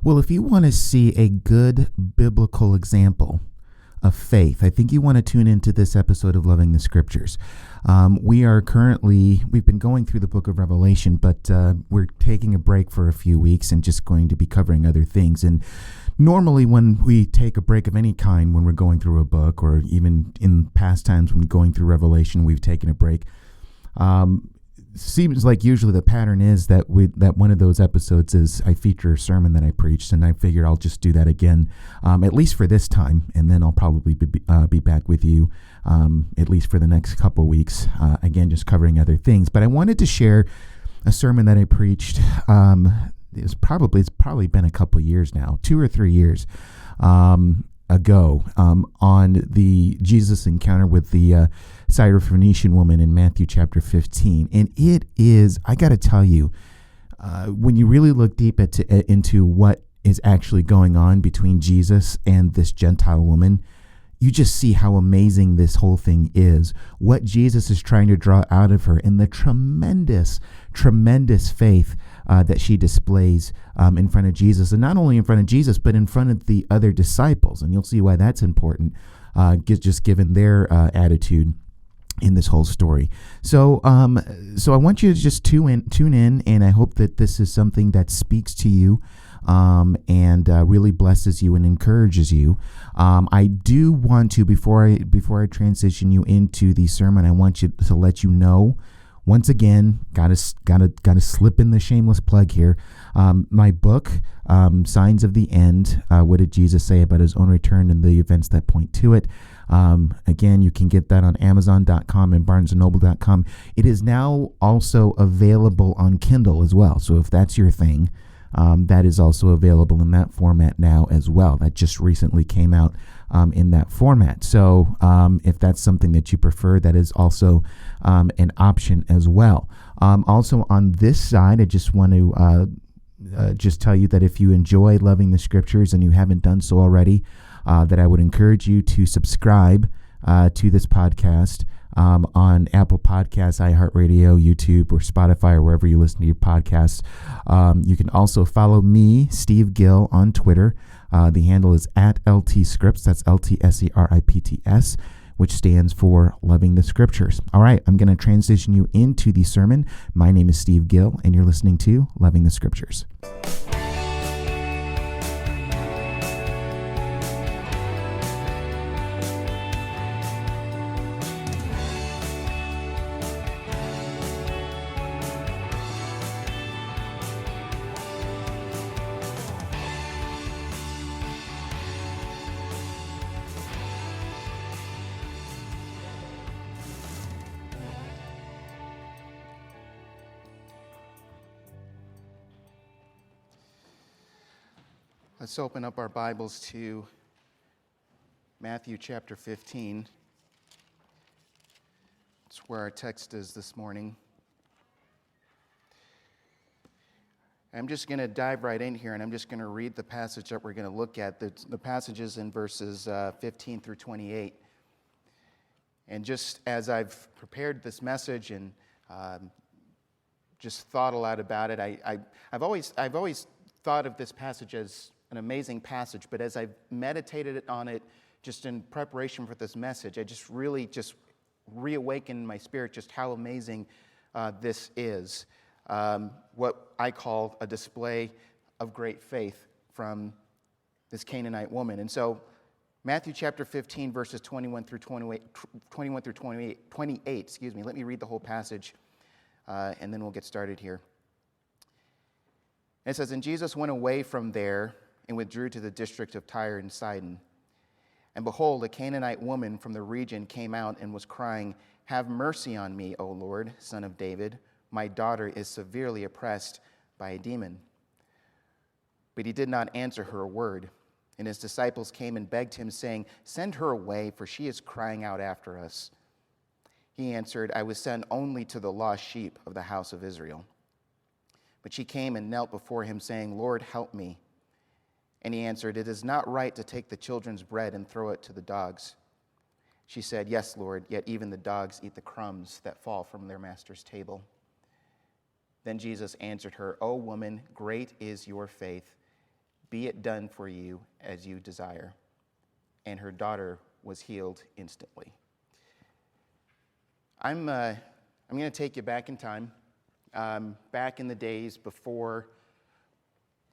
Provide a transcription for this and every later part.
Well, if you want to see a good biblical example of faith, I think you want to tune into this episode of Loving the Scriptures. We've been going through the book of Revelation, but we're taking a break for a few weeks and just going to be covering other things. And normally when we take a break of any kind, when we're going through a book, or even in past times when going through Revelation, we've taken a break. Seems like usually the pattern is that one of those episodes is I feature a sermon that I preached, and I figured I'll just do that again, at least for this time, and then I'll probably be back with you at least for the next couple weeks, again, just covering other things. But I wanted to share a sermon that I preached. It's probably been a couple years now, 2 or 3 years ago, on the Jesus encounter with the Phoenician woman in Matthew chapter 15. And it is, I got to tell you, when you really look deep into what is actually going on between Jesus and this Gentile woman, you just see how amazing this whole thing is, what Jesus is trying to draw out of her, and the tremendous, tremendous faith that she displays in front of Jesus, and not only in front of Jesus, but in front of the other disciples. And you'll see why that's important, just given their attitude in this whole story. So I want you to just tune in, and I hope that this is something that speaks to you and really blesses you and encourages you. I do want to, before I transition you into the sermon, I want you to let you know, once again, gotta slip in the shameless plug here. My book, Signs of the End, what did Jesus say about his own return and the events that point to it? Again, you can get that on Amazon.com and BarnesandNoble.com. It is now also available on Kindle as well. So if that's your thing, that is also available in that format now as well. That just recently came out in that format. So if that's something that you prefer, that is also an option as well. Also on this side, I just want to just tell you that if you enjoy Loving the Scriptures and you haven't done so already, that I would encourage you to subscribe to this podcast on Apple Podcasts, iHeartRadio, YouTube, or Spotify, or wherever you listen to your podcasts. You can also follow me, Steve Gill, on Twitter. The handle is @LTScripts. That's LTSERIPTS, which stands for Loving the Scriptures. All right, I'm going to transition you into the sermon. My name is Steve Gill, and you're listening to Loving the Scriptures. Let's open up our Bibles to Matthew chapter 15. It's where our text is this morning. I'm just going to dive right in here, and I'm just going to read the passage that we're going to look at. The passages in verses 15 through 28. And just as I've prepared this message and just thought a lot about it, I've always thought of this passage as an amazing passage, but as I've meditated on it just in preparation for this message, I just really just reawakened my spirit just how amazing this is. What I call a display of great faith from this Canaanite woman. And so Matthew chapter 15, verses 21 through 28, let me read the whole passage, and then we'll get started here. It says, "And Jesus went away from there and withdrew to the district of Tyre and Sidon. And behold, a Canaanite woman from the region came out and was crying, 'Have mercy on me, O Lord, Son of David. My daughter is severely oppressed by a demon.' But he did not answer her a word. And his disciples came and begged him, saying, 'Send her away, for she is crying out after us.' He answered, 'I was sent only to the lost sheep of the house of Israel.' But she came and knelt before him, saying, 'Lord, help me.' And he answered, 'It is not right to take the children's bread and throw it to the dogs.' She said, 'Yes, Lord, yet even the dogs eat the crumbs that fall from their master's table.' Then Jesus answered her, 'O woman, great is your faith. Be it done for you as you desire. And her daughter was healed instantly. I'm going to take you back in time, back in the days before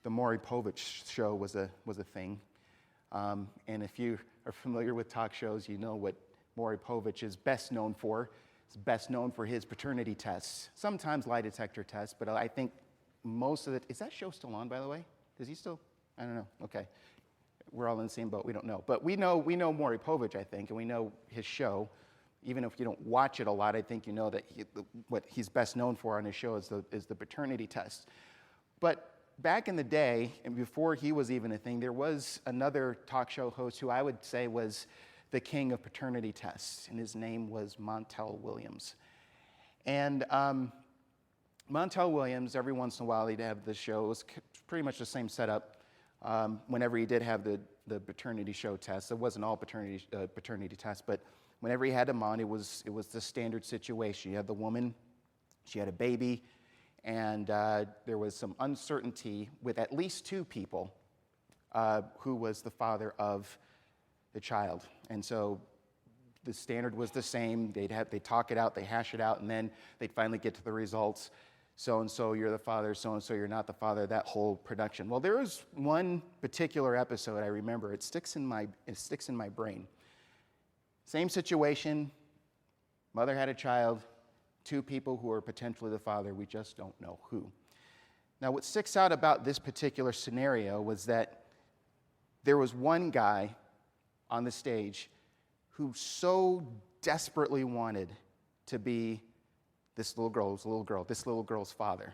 the Maury Povich show was a thing. And if you are familiar with talk shows, you know what Maury Povich is best known for. He's best known for his paternity tests, sometimes lie detector tests, but I think most of it, is that show still on, by the way? Does he still? I don't know. Okay. We're all in the same boat. We don't know. But we know Maury Povich, I think, and we know his show. Even if you don't watch it a lot, I think you know that what he's best known for on his show is the paternity test. But back in the day, and before he was even a thing, there was another talk show host who I would say was the king of paternity tests, and his name was Montel Williams. And Montel Williams, every once in a while, he'd have the show. It was pretty much the same setup. Whenever he did have the paternity show test, it wasn't all paternity tests, but whenever he had them on, it was the standard situation. You had the woman, she had a baby, and there was some uncertainty with at least two people who was the father of the child. And so the standard was the same. They'd talk it out, they hash it out, and then they'd finally get to the results. So-and-so, you're the father, so-and-so, you're not the father, that whole production. Well, there was one particular episode I remember. It sticks in my brain. Same situation, mother had a child, two people who are potentially the father, we just don't know who. Now, what sticks out about this particular scenario was that there was one guy on the stage who so desperately wanted to be this little girl's father.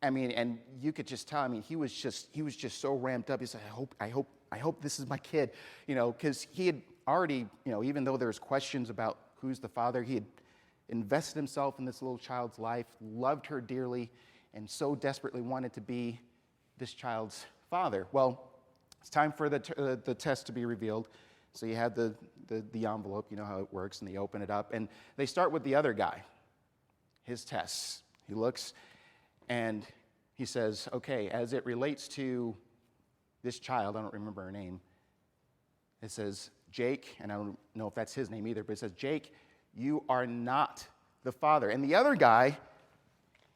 I mean, and you could just tell, he was just so ramped up. He said, I hope this is my kid, because he had already, even though there's questions about who's the father, he had invested himself in this little child's life, loved her dearly, and so desperately wanted to be this child's father. Well, it's time for the test to be revealed. So you have the envelope, you know how it works, and they open it up, and they start with the other guy. His tests. He looks and he says, okay, as it relates to this child, I don't remember her name, it says, Jake, and I don't know if that's his name either, but it says, Jake, you are not the father. And the other guy,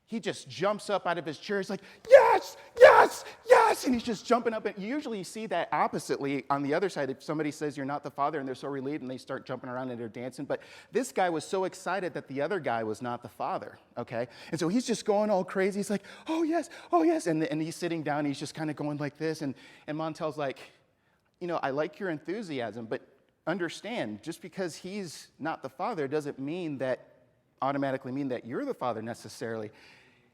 he just jumps up out of his chair. He's like, yes, yes, yes. And he's just jumping up. And you usually see that oppositely on the other side. If somebody says you're not the father and they're so relieved and they start jumping around and they're dancing. But this guy was so excited that the other guy was not the father, okay? And so he's just going all crazy. He's like, oh, yes, oh, yes. And he's sitting down. He's just kind of going like this. And Montel's like, I like your enthusiasm, but understand, just because he's not the father doesn't automatically mean that you're the father necessarily.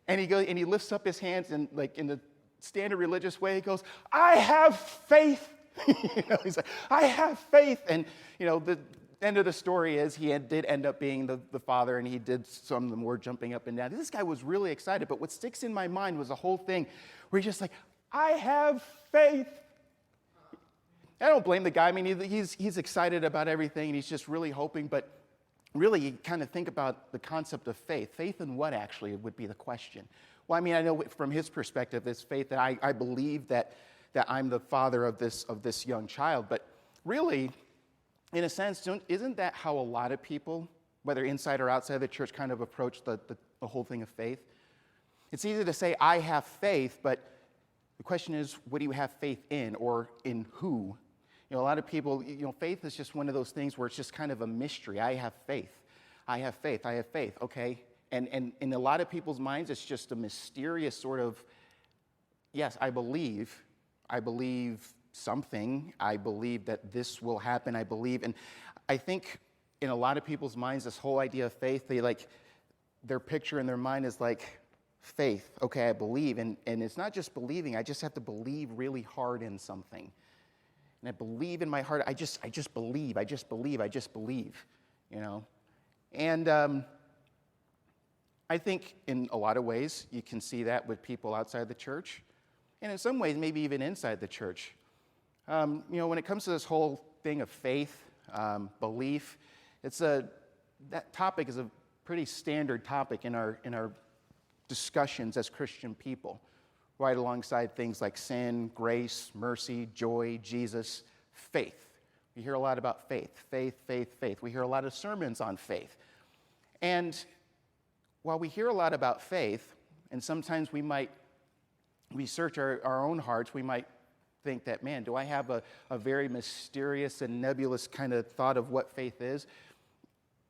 And he lifts up his hands and, like, in the standard religious way, he goes, I have faith. He's like, I have faith. And, the end of the story is he did end up being the father, and he did some of the more jumping up and down. This guy was really excited, but what sticks in my mind was the whole thing where he's just like, I have faith. I don't blame the guy. He's excited about everything, and he's just really hoping, but really, you kind of think about the concept of faith. Faith in what, actually, would be the question. Well, I know from his perspective, it's faith that I believe that I'm the father of this young child. But really, in a sense, isn't that how a lot of people, whether inside or outside the church, kind of approach the whole thing of faith? It's easy to say, I have faith, but the question is, what do you have faith in, or in who? A lot of people, faith is just one of those things where it's just kind of a mystery. I have faith. I have faith. I have faith. Okay. And in a lot of people's minds, it's just a mysterious sort of, yes, I believe something. I believe that this will happen. I believe. And I think in a lot of people's minds, this whole idea of faith, their picture in their mind is like faith. Okay, I believe. And it's not just believing. I just have to believe really hard in something. And I believe in my heart, I just believe, And I think in a lot of ways, you can see that with people outside the church, and in some ways, maybe even inside the church. When it comes to this whole thing of faith, belief, that topic is a pretty standard topic in our discussions as Christian people. right alongside things like sin, grace, mercy, joy, Jesus, faith. We hear a lot about faith, faith, faith, faith. We hear a lot of sermons on faith. And while we hear a lot about faith, and sometimes we search our own hearts, we might think that, man, do I have a very mysterious and nebulous kind of thought of what faith is?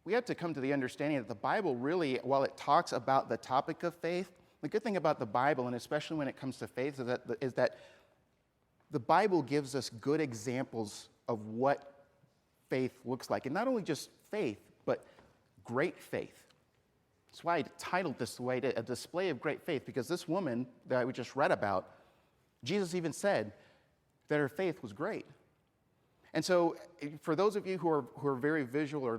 We have to come to the understanding that the Bible really, while it talks about the topic of faith, the good thing about the Bible, and especially when it comes to faith, is that the Bible gives us good examples of what faith looks like. And not only just faith, but great faith. That's why I titled this way, A Display of Great Faith, because this woman that we just read about, Jesus even said that her faith was great. And so for those of you who are very visual or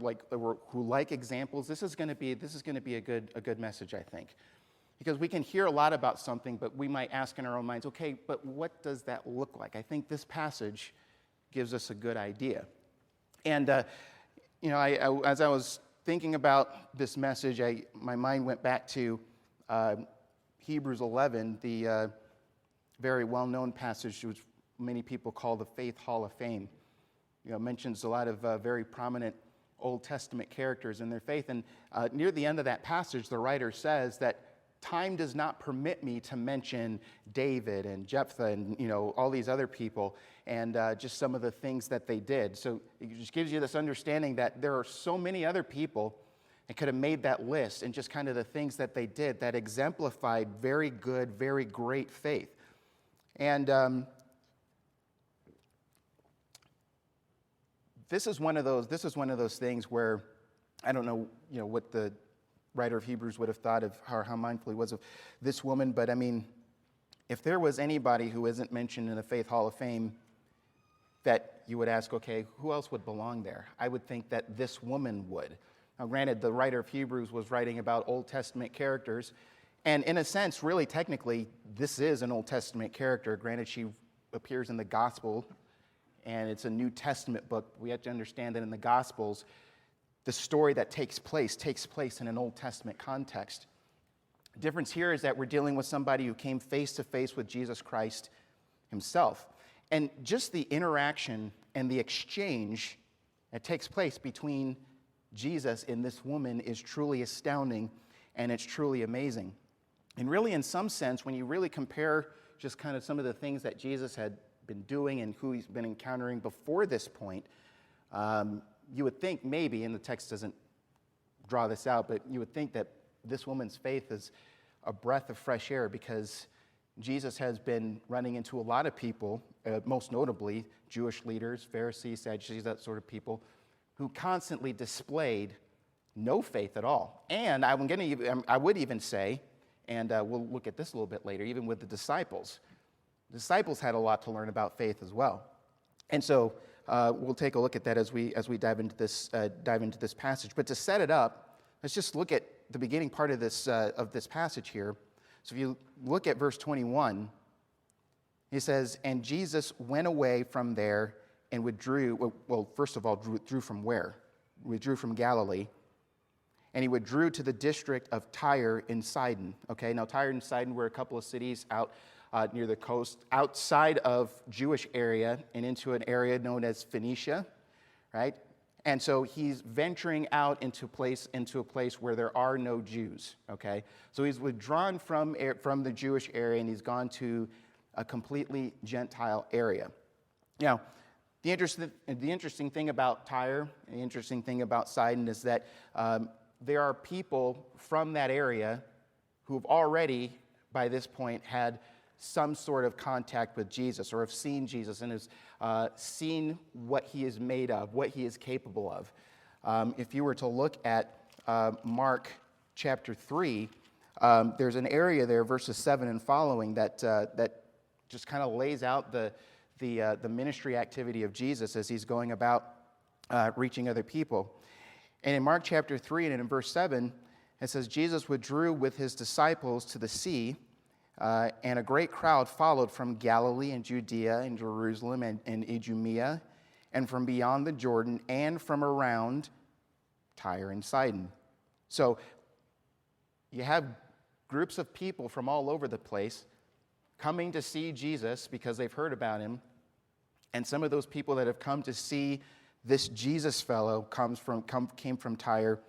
who like examples, this is going to be a good message, I think. Because we can hear a lot about something, but we might ask in our own minds, okay, but what does that look like? I think this passage gives us a good idea. And, as I was thinking about this message, my mind went back to Hebrews 11, the very well-known passage which many people call the Faith Hall of Fame. Mentions a lot of very prominent Old Testament characters in their faith. And near the end of that passage, the writer says that time does not permit me to mention David and Jephthah and all these other people and just some of the things that they did. So it just gives you this understanding that there are so many other people that could have made that list, and just kind of the things that they did that exemplified very good, very great faith. And this is one of those things where I don't know, what the writer of Hebrews would have thought of how mindful he was of this woman, but I mean, if there was anybody who isn't mentioned in the Faith Hall of Fame that you would ask, okay, who else would belong there? I would think that this woman would. Now, granted, the writer of Hebrews was writing about Old Testament characters, and in a sense, really technically, this is an Old Testament character. Granted, she appears in the Gospel, and it's a New Testament book. We have to understand that in the Gospels, the story that takes place in an Old Testament context. The difference here is that we're dealing with somebody who came face to face with Jesus Christ himself. And just the interaction and the exchange that takes place between Jesus and this woman is truly astounding, and it's truly amazing. And really, in some sense, when you really compare just kind of some of the things that Jesus had been doing and who he's been encountering before this point, you would think maybe, and the text doesn't draw this out, but you would think that this woman's faith is a breath of fresh air, because Jesus has been running into a lot of people, most notably Jewish leaders, Pharisees, Sadducees, that sort of people, who constantly displayed no faith at all. And I would even say, and we'll look at this a little bit later, even with the disciples. The disciples had a lot to learn about faith as well. And so we'll take a look at that as we dive into this passage. But to set it up, let's just look at the beginning part of this passage here. So if you look at verse 21, he says, "And Jesus went away from there and withdrew." Well, first of all, withdrew from where? Withdrew from Galilee. And he withdrew to the district of Tyre and Sidon. Okay, now Tyre and Sidon were a couple of cities out near the coast, outside of Jewish area and into an area known as Phoenicia, right? And so he's venturing out into a place where there are no Jews, okay? So he's withdrawn from the Jewish area, and he's gone to a completely Gentile area. Now, the interesting thing about Tyre, the interesting thing about Sidon is that there are people from that area who have already, by this point, had some sort of contact with Jesus, or have seen Jesus and has seen what he is made of, what he is capable of. If you were to look at Mark chapter 3, there's an area there, verses 7 and following, that just kind of lays out the ministry activity of Jesus as he's going about reaching other people. And in Mark chapter 3 and in verse 7, it says, "Jesus withdrew with his disciples to the sea, and a great crowd followed from Galilee and Judea and Jerusalem and Idumea, and from beyond the Jordan, and from around Tyre and Sidon." So you have groups of people from all over the place coming to see Jesus because they've heard about him. And some of those people that have come to see this Jesus fellow came from Tyre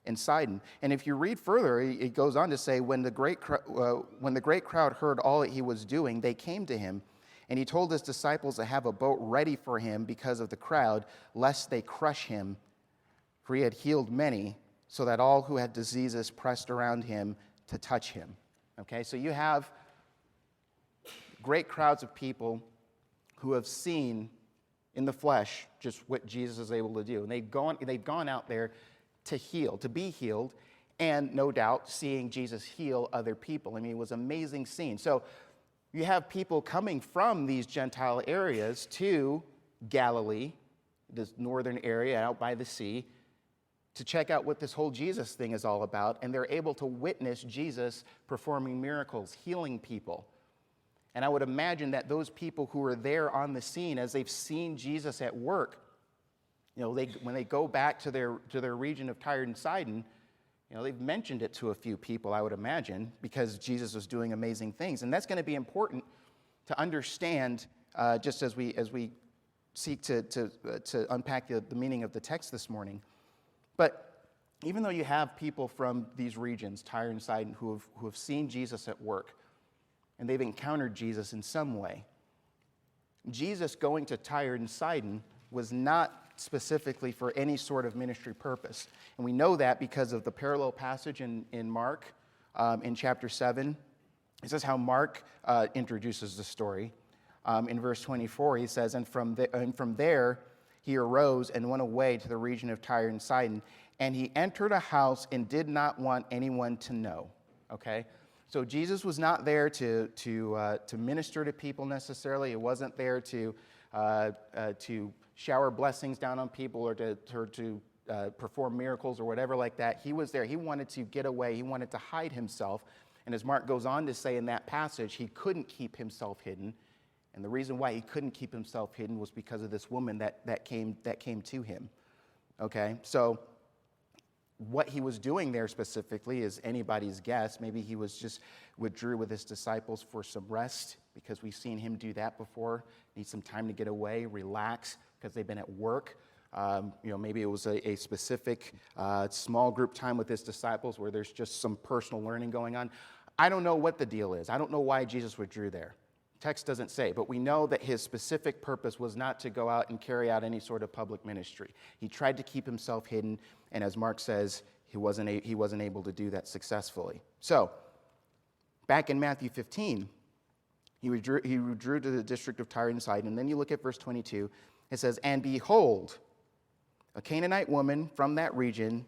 and Sidon. And if you read further, it goes on to say, when the great crowd heard all that he was doing, they came to him. And he told his disciples to have a boat ready for him because of the crowd, lest they crush him. For he had healed many, so that all who had diseases pressed around him to touch him. Okay, so you have great crowds of people who have seen in the flesh just what Jesus is able to do. And they've gone out there to heal, to be healed, and no doubt seeing Jesus heal other people. I mean, it was an amazing scene. So you have people coming from these Gentile areas to Galilee, this northern area out by the sea, to check out what this whole Jesus thing is all about, and they're able to witness Jesus performing miracles, healing people. And I would imagine that those people who are there on the scene, as they've seen Jesus at work, when they go back to their region of Tyre and Sidon, they've mentioned it to a few people, I would imagine, because Jesus was doing amazing things. And that's going to be important to understand, just as we seek to unpack the meaning of the text this morning. But even though you have people from these regions, Tyre and Sidon, who have seen Jesus at work, and they've encountered Jesus in some way, Jesus going to Tyre and Sidon was not specifically for any sort of ministry purpose. And we know that because of the parallel passage in Mark in chapter 7. This is how Mark introduces the story. In verse 24, he says, and from there he arose and went away to the region of Tyre and Sidon, and he entered a house and did not want anyone to know. Okay? So Jesus was not there to minister to people necessarily. He wasn't there to shower blessings down on people or to perform miracles or whatever like that. He was there. He wanted to get away. He wanted to hide himself. And as Mark goes on to say in that passage, he couldn't keep himself hidden. And the reason why he couldn't keep himself hidden was because of this woman that came to him. Okay, so what he was doing there specifically is anybody's guess. Maybe he was just withdrew with his disciples for some rest, because we've seen him do that before. Need some time to get away, relax, because they've been at work. Maybe it was a specific small group time with his disciples where there's just some personal learning going on. I don't know what the deal is. I don't know why Jesus withdrew there. Text doesn't say, but we know that his specific purpose was not to go out and carry out any sort of public ministry. He tried to keep himself hidden, and as Mark says, he wasn't able to do that successfully. So, back in Matthew 15, he withdrew to the district of Tyre and Sidon, and then you look at verse 22. It says, and behold, a Canaanite woman from that region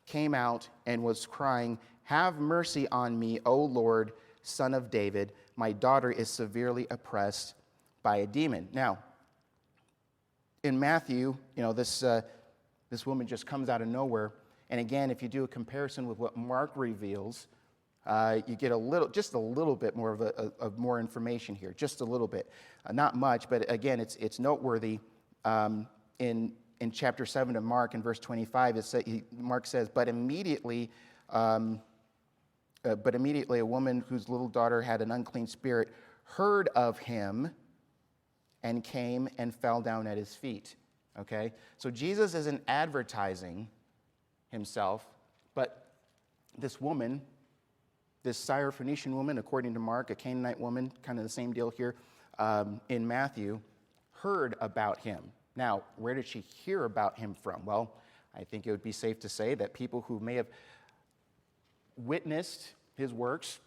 came out and was crying, have mercy on me, O Lord, Son of David. My daughter is severely oppressed by a demon. Now, in Matthew, this woman just comes out of nowhere. And again, if you do a comparison with what Mark reveals, you get just a little bit more of more information here, just a little bit, not much, but again, it's noteworthy. In chapter 7 of Mark, in verse 25, Mark says, But immediately a woman whose little daughter had an unclean spirit heard of him and came and fell down at his feet. Okay? So Jesus isn't advertising himself, but this woman, this Syrophoenician woman, according to Mark, a Canaanite woman, kind of the same deal here in Matthew, heard about him. Now, where did she hear about him from? Well, I think it would be safe to say that people who may have witnessed his works,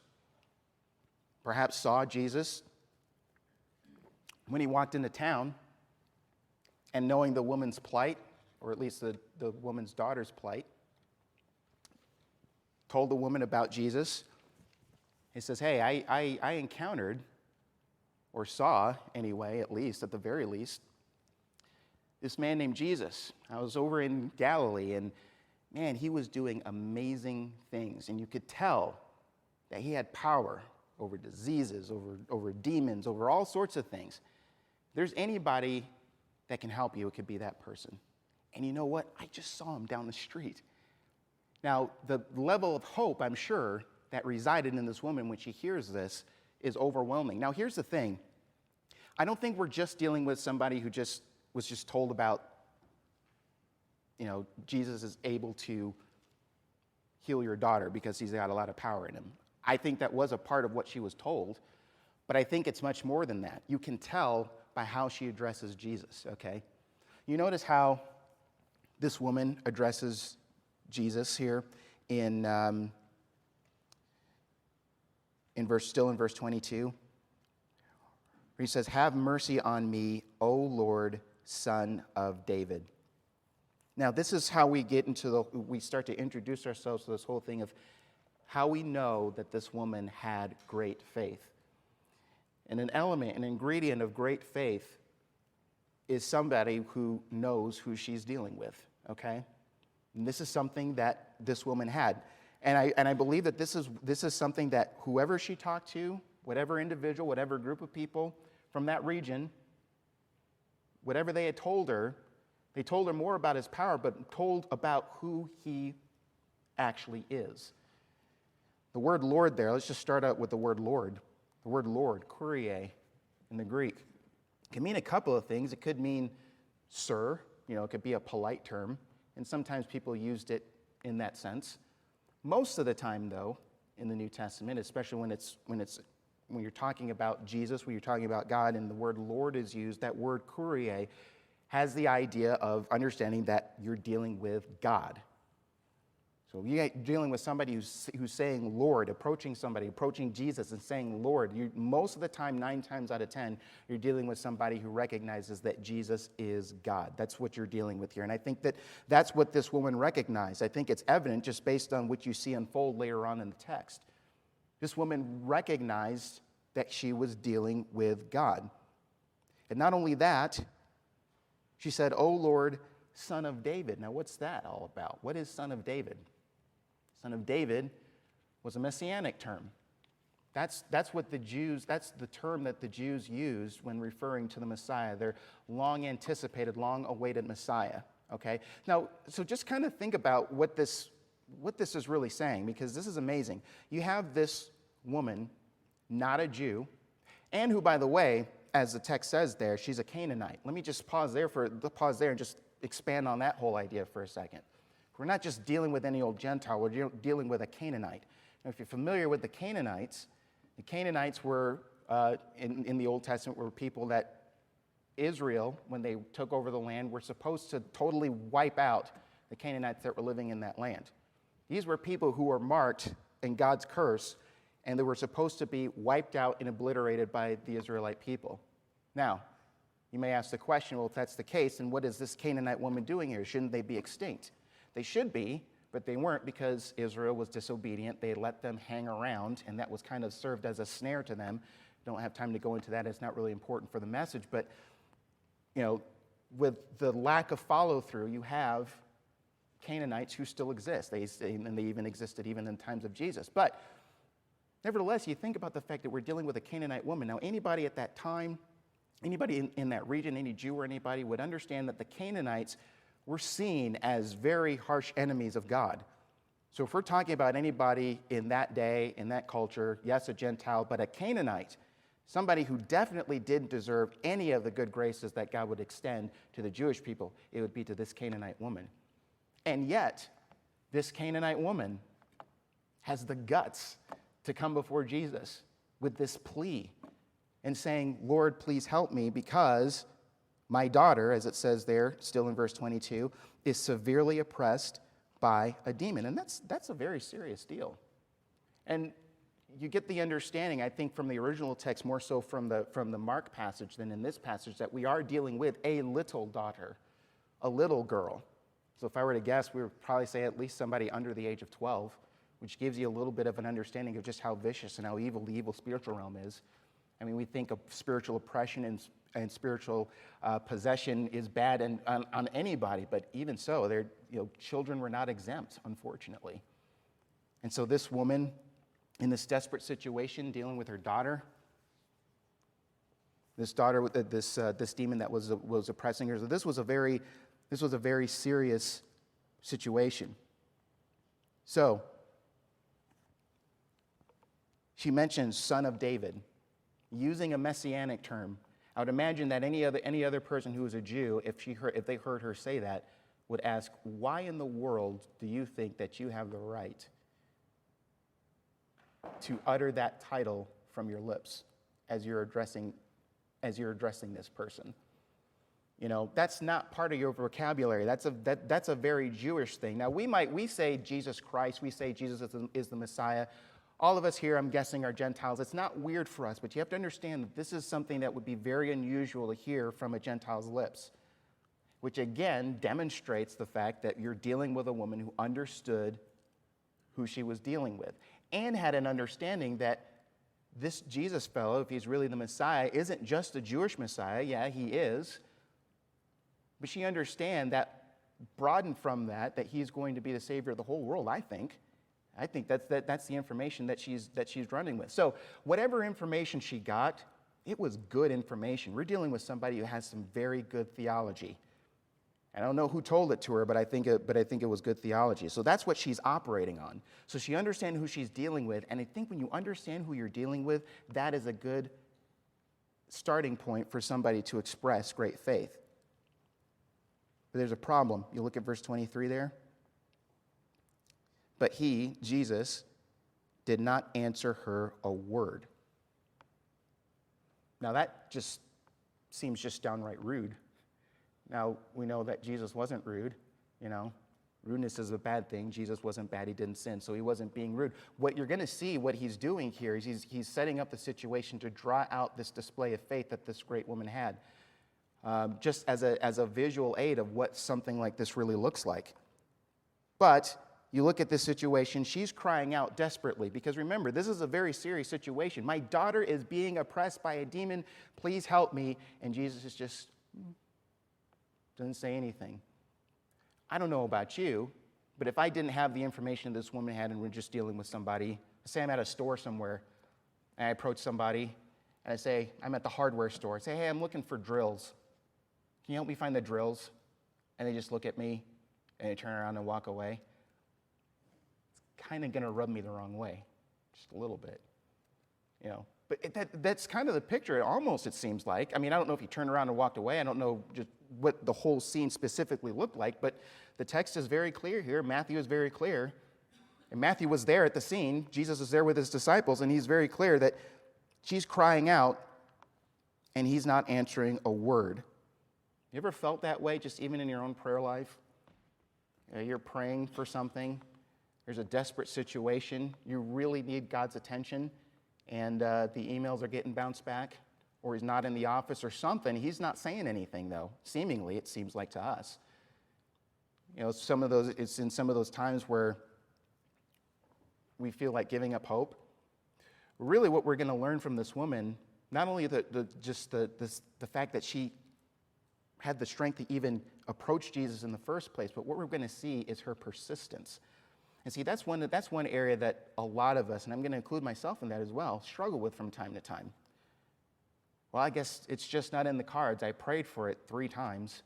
perhaps saw Jesus when he walked into town, and knowing the woman's plight, or at least the woman's daughter's plight, told the woman about Jesus. He says, hey, I encountered, or saw anyway, at the very least, this man named Jesus. I was over in Galilee, and man, he was doing amazing things. And you could tell that he had power over diseases, over demons, over all sorts of things. If there's anybody that can help you, it could be that person. And you know what? I just saw him down the street. Now, the level of hope, I'm sure, that resided in this woman when she hears this is overwhelming. Now, here's the thing. I don't think we're just dealing with somebody who was just told about, Jesus is able to heal your daughter because he's got a lot of power in him. I think that was a part of what she was told, but I think it's much more than that. You can tell by how she addresses Jesus, okay? You notice how this woman addresses Jesus here in verse 22, where he says, "Have mercy on me, O Lord, Son of David." Now, this is how we get we start to introduce ourselves to this whole thing of how we know that this woman had great faith. And an ingredient of great faith is somebody who knows who she's dealing with, okay? And this is something that this woman had. And I believe that this is something that whoever she talked to, whatever individual, whatever group of people from that region, whatever they had told her, they told her more about his power, but told about who he actually is. The word Lord there, let's just start out with the word Lord. The word Lord, Kyrie, in the Greek, can mean a couple of things. It could mean sir, it could be a polite term, and sometimes people used it in that sense. Most of the time, though, in the New Testament, especially when you're talking about Jesus, when you're talking about God, and the word Lord is used, that word Kyrie has the idea of understanding that you're dealing with God. So you're dealing with somebody who's saying Lord, approaching Jesus and saying Lord. Most of the time, 9 times out of 10, you're dealing with somebody who recognizes that Jesus is God. That's what you're dealing with here. And I think that's what this woman recognized. I think it's evident just based on what you see unfold later on in the text. This woman recognized that she was dealing with God. And not only that, she said, "O Lord, Son of David." Now, what's that all about? What is Son of David? Son of David was a messianic term. That's the term that the Jews used when referring to the Messiah, their long anticipated, long awaited Messiah. Okay? Now, so just kind of think about what this is really saying, because this is amazing. You have this woman, not a Jew, and who, by the way, as the text says there, she's a Canaanite. Let me just pause there and just expand on that whole idea for a second. We're not just dealing with any old Gentile, we're dealing with a Canaanite. Now, if you're familiar with the Canaanites were, in the Old Testament, were people that Israel, when they took over the land, were supposed to totally wipe out the Canaanites that were living in that land. These were people who were marked in God's curse, and they were supposed to be wiped out and obliterated by the Israelite people. Now, you may ask the question, well, if that's the case, then what is this Canaanite woman doing here? Shouldn't they be extinct? They should be, but they weren't, because Israel was disobedient. They let them hang around, and that was kind of served as a snare to them. Don't have time to go into that. It's not really important for the message, but with the lack of follow-through, you have Canaanites who still exist. And they even existed even in times of Jesus. But nevertheless, you think about the fact that we're dealing with a Canaanite woman. Now, anybody at that time, anybody in that region, any Jew or anybody would understand that the Canaanites were seen as very harsh enemies of God. So if we're talking about anybody in that day, in that culture, yes, a Gentile, but a Canaanite, somebody who definitely didn't deserve any of the good graces that God would extend to the Jewish people, it would be to this Canaanite woman. And yet, this Canaanite woman has the guts to come before Jesus with this plea and saying, "Lord, please help me, because my daughter," as it says there, still in verse 22, "is severely oppressed by a demon." And that's a very serious deal. And you get the understanding, I think, from the original text, more so from the Mark passage than in this passage, that we are dealing with a little daughter, a little girl. So if I were to guess, we would probably say at least somebody under the age of 12, which gives you a little bit of an understanding of just how vicious and how evil the evil spiritual realm is. I mean, we think of spiritual oppression and spiritual possession is bad on anybody, but even so, children were not exempt, unfortunately. And so this woman, in this desperate situation, dealing with her daughter, with this demon that was oppressing her, so this was a very serious situation. So she mentions Son of David. using a messianic term. I would imagine that any other person who was a Jew, if they heard her say that, would ask, why in the world do you think that you have the right to utter that title from your lips as you're addressing this person? You know, that's not part of your vocabulary. That's a very Jewish thing. Now, we say Jesus Christ, we say Jesus is the Messiah. All of us here, I'm guessing, are Gentiles. It's not weird for us, but you have to understand that this is something that would be very unusual to hear from a Gentile's lips, which again demonstrates the fact that you're dealing with a woman who understood who she was dealing with and had an understanding that this Jesus fellow, if he's really the Messiah, isn't just a Jewish Messiah. Yeah, he is. But she understands that, broadened from that he's going to be the Savior of the whole world, I think. I think that's the information that she's running with. So whatever information she got, it was good information. We're dealing with somebody who has some very good theology. I don't know who told it to her, but I think it was good theology. So that's what she's operating on. So she understands who she's dealing with, and I think when you understand who you're dealing with, that is a good starting point for somebody to express great faith. But there's a problem. You look at verse 23 there. But he, Jesus, did not answer her a word. Now that just seems just downright rude. Now, we know that Jesus wasn't rude, you know. Rudeness is a bad thing. Jesus wasn't bad. He didn't sin, so he wasn't being rude. What you're going to see, what he's doing here is he's setting up the situation to draw out this display of faith that this great woman had, just as a visual aid of what something like this really looks like. But you look at this situation, she's crying out desperately because remember, this is a very serious situation. My daughter is being oppressed by a demon. Please help me. And Jesus is just doesn't say anything. I don't know about you, but if I didn't have the information this woman had and we're just dealing with somebody, say I'm at a store somewhere and I approach somebody and I say, I'm at the hardware store. I say, hey, I'm looking for drills. Can you help me find the drills? And they just look at me and they turn around and walk away. Kind of going to rub me the wrong way, just a little bit, you know. But that's kind of the picture. It seems like. I mean, I don't know if he turned around and walked away. I don't know just what the whole scene specifically looked like, but the text is very clear here. Matthew is very clear. And Matthew was there at the scene. Jesus is there with his disciples, and he's very clear that she's crying out, and he's not answering a word. You ever felt that way, just even in your own prayer life? You're praying for something. There's a desperate situation. You really need God's attention, and the emails are getting bounced back, or he's not in the office or something. He's not saying anything, though. Seemingly, it seems like to us. You know, it's in some of those times where we feel like giving up hope. Really, what we're going to learn from this woman, not only the fact that she had the strength to even approach Jesus in the first place, but what we're going to see is her persistence. And see, that's one area that a lot of us, and I'm going to include myself in that as well, struggle with from time to time. Well, I guess it's just not in the cards. I prayed for it 3 times.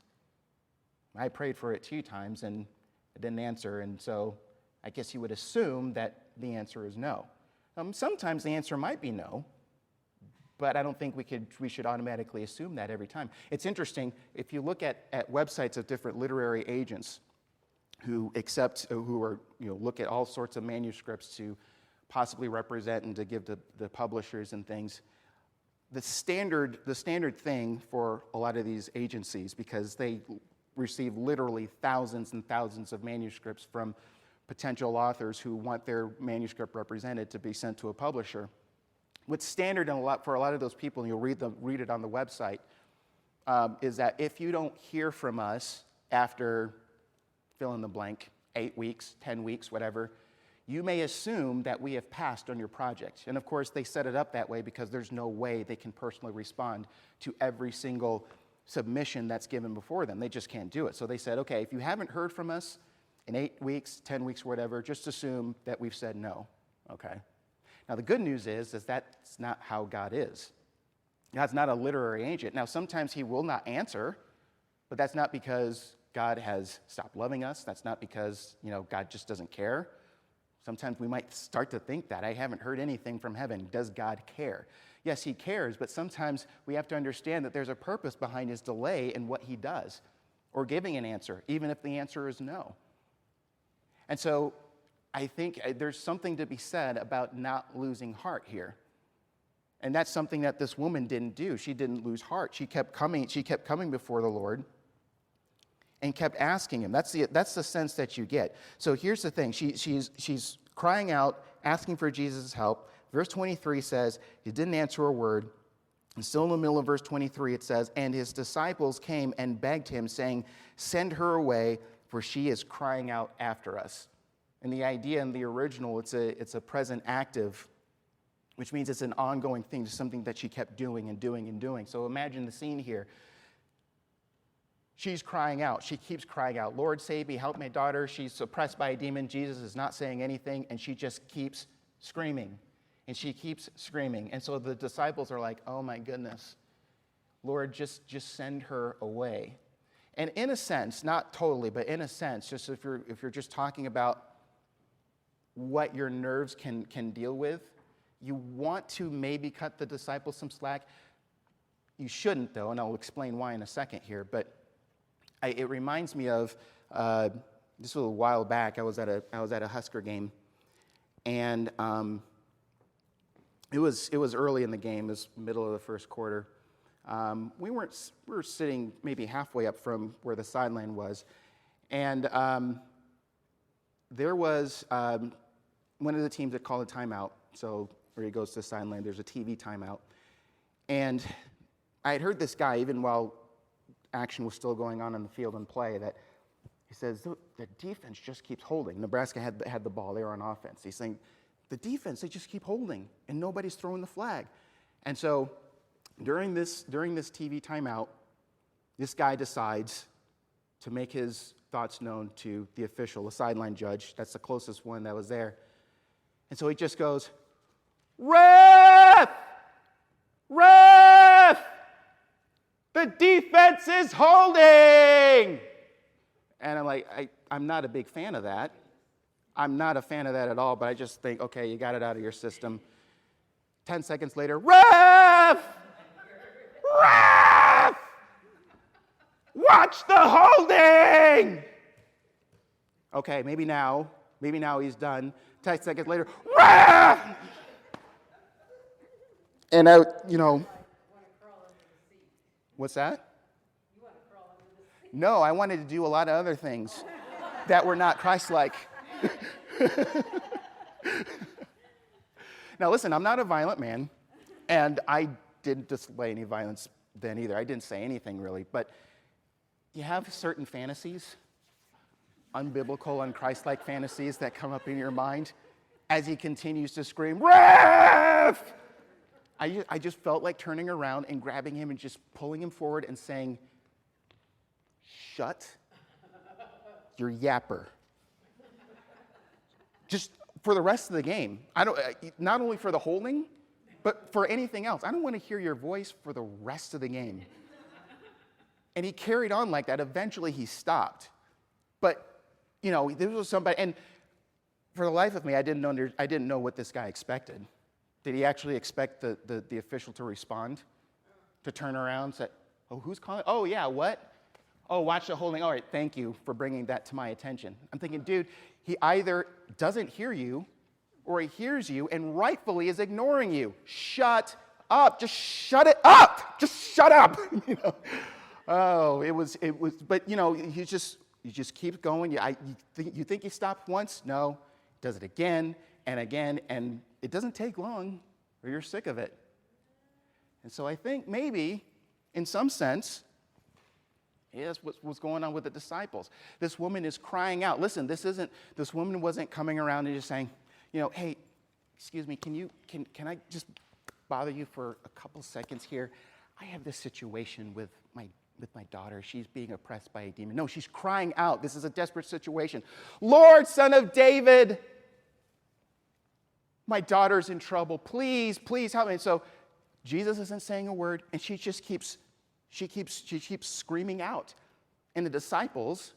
I prayed for it 2 times, and it didn't answer. And so I guess you would assume that the answer is no. Sometimes the answer might be no, but I don't think we should automatically assume that every time. It's interesting, if you look at websites of different literary agents, who look at all sorts of manuscripts to possibly represent and to give to the publishers and things. The standard thing for a lot of these agencies, because they receive literally thousands and thousands of manuscripts from potential authors who want their manuscript represented to be sent to a publisher. What's standard for a lot of those people, and you'll read it on the website, is that if you don't hear from us after fill in the blank, 8 weeks, 10 weeks, whatever, you may assume that we have passed on your project. And of course, they set it up that way because there's no way they can personally respond to every single submission that's given before them. They just can't do it. So they said, okay, if you haven't heard from us in 8 weeks, 10 weeks, whatever, just assume that we've said no, okay? Now, the good news is that's not how God is. God's not a literary agent. Now, sometimes he will not answer, but that's not because God has stopped loving us. That's not because, God just doesn't care. Sometimes we might start to think that. I haven't heard anything from heaven. Does God care? Yes, he cares, but sometimes we have to understand that there's a purpose behind his delay in what he does, or giving an answer, even if the answer is no. And so I think there's something to be said about not losing heart here. And that's something that this woman didn't do. She didn't lose heart. She kept coming before the Lord and kept asking him. That's the sense that you get. So here's the thing. She's crying out, asking for Jesus' help. Verse 23 says, he didn't answer a word. And still in the middle of verse 23, it says, and his disciples came and begged him, saying, send her away, for she is crying out after us. And the idea in the original, it's a present active, which means it's an ongoing thing, just something that she kept doing and doing and doing. So imagine the scene here. She's crying out. She keeps crying out, Lord, save me, help my daughter. She's oppressed by a demon. Jesus is not saying anything, and she just keeps screaming. And she keeps screaming. And so the disciples are like, oh my goodness, Lord, just send her away. And in a sense, not totally, but in a sense, just if you're just talking about what your nerves can deal with, you want to maybe cut the disciples some slack. You shouldn't, though, and I'll explain why in a second here. But it reminds me of just a little while back. I was at a Husker game, and it was early in the game. It was middle of the first quarter. We were sitting maybe halfway up from where the sideline was, and there was one of the teams that called a timeout. So where he goes to the sideline, there's a TV timeout, and I had heard this guy even while action was still going on in the field and play that he says the defense just keeps holding. Nebraska had the ball. They were on offense. He's saying, the defense, they just keep holding, and nobody's throwing the flag. And so during this TV timeout, this guy decides to make his thoughts known to the official, the sideline judge. That's the closest one that was there. And so he just goes, ref! Ref! The defense is holding! And I'm like, I'm not a big fan of that. I'm not a fan of that at all, but I just think, okay, you got it out of your system. 10 seconds later, ref! Ref! Watch the holding! Okay, maybe now he's done. 10 seconds later, ref! And what's that? No, I wanted to do a lot of other things that were not Christ-like. Now listen, I'm not a violent man, and I didn't display any violence then either. I didn't say anything really, but you have certain fantasies, unbiblical, unchrist-like fantasies that come up in your mind as he continues to scream, ref! I just felt like turning around and grabbing him and just pulling him forward and saying, shut your yapper. Just for the rest of the game. Not only for the holding, but for anything else. I don't want to hear your voice for the rest of the game. And he carried on like that. Eventually he stopped. But, there was somebody, and for the life of me, I didn't know what this guy expected. Did he actually expect the official to respond? To turn around and say, oh, who's calling? Oh, yeah, what? Oh, watch the holding. All right, thank you for bringing that to my attention. I'm thinking, dude, he either doesn't hear you or he hears you and rightfully is ignoring you. Shut up. Just shut it up. Just shut up. Oh, it was, but you just keep going. You think you stopped once? No. Does it again and again, and it doesn't take long or you're sick of it. And so I think maybe, in some sense, that's what's going on with the disciples. This woman is crying out. Listen, this woman wasn't coming around and just saying, hey, excuse me, can I just bother you for a couple seconds here? I have this situation with my daughter. She's being oppressed by a demon. No, she's crying out. This is a desperate situation. Lord, Son of David, my daughter's in trouble. Please, please help me. And so Jesus isn't saying a word, and she keeps screaming out. And the disciples,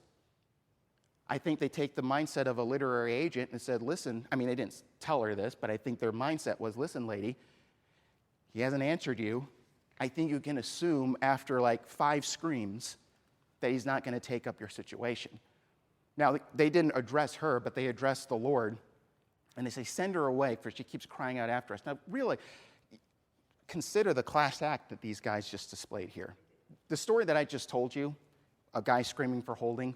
I think they take the mindset of a literary agent and said, listen, they didn't tell her this, but I think their mindset was, listen, lady, He hasn't answered you. I think you can assume after like 5 screams that he's not going to take up your situation. Now, they didn't address her, but they addressed the Lord. And they say, send her away, for she keeps crying out after us. Now, really, consider the class act that these guys just displayed here. The story that I just told you, a guy screaming for holding,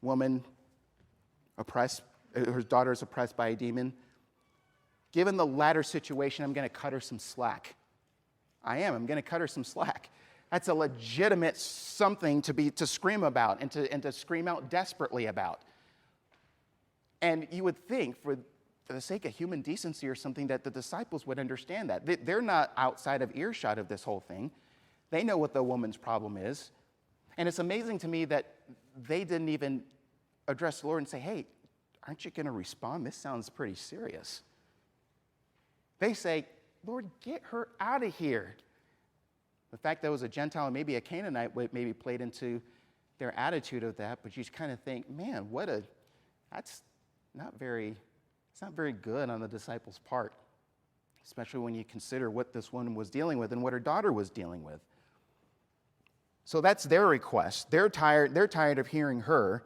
woman oppressed, her daughter is oppressed by a demon. Given the latter situation, I'm going to cut her some slack. I'm going to cut her some slack. That's a legitimate something to scream about and to scream out desperately about. And you would think, for the sake of human decency or something, that the disciples would understand that. They're not outside of earshot of this whole thing. They know what the woman's problem is. And it's amazing to me that they didn't even address the Lord and say, hey, aren't you going to respond? This sounds pretty serious. They say, Lord, get her out of here. The fact that it was a Gentile and maybe a Canaanite maybe played into their attitude of that, but you kind of think, man, it's not very good on the disciples' part, especially when you consider what this woman was dealing with and what her daughter was dealing with. So that's their request. They're tired of hearing her,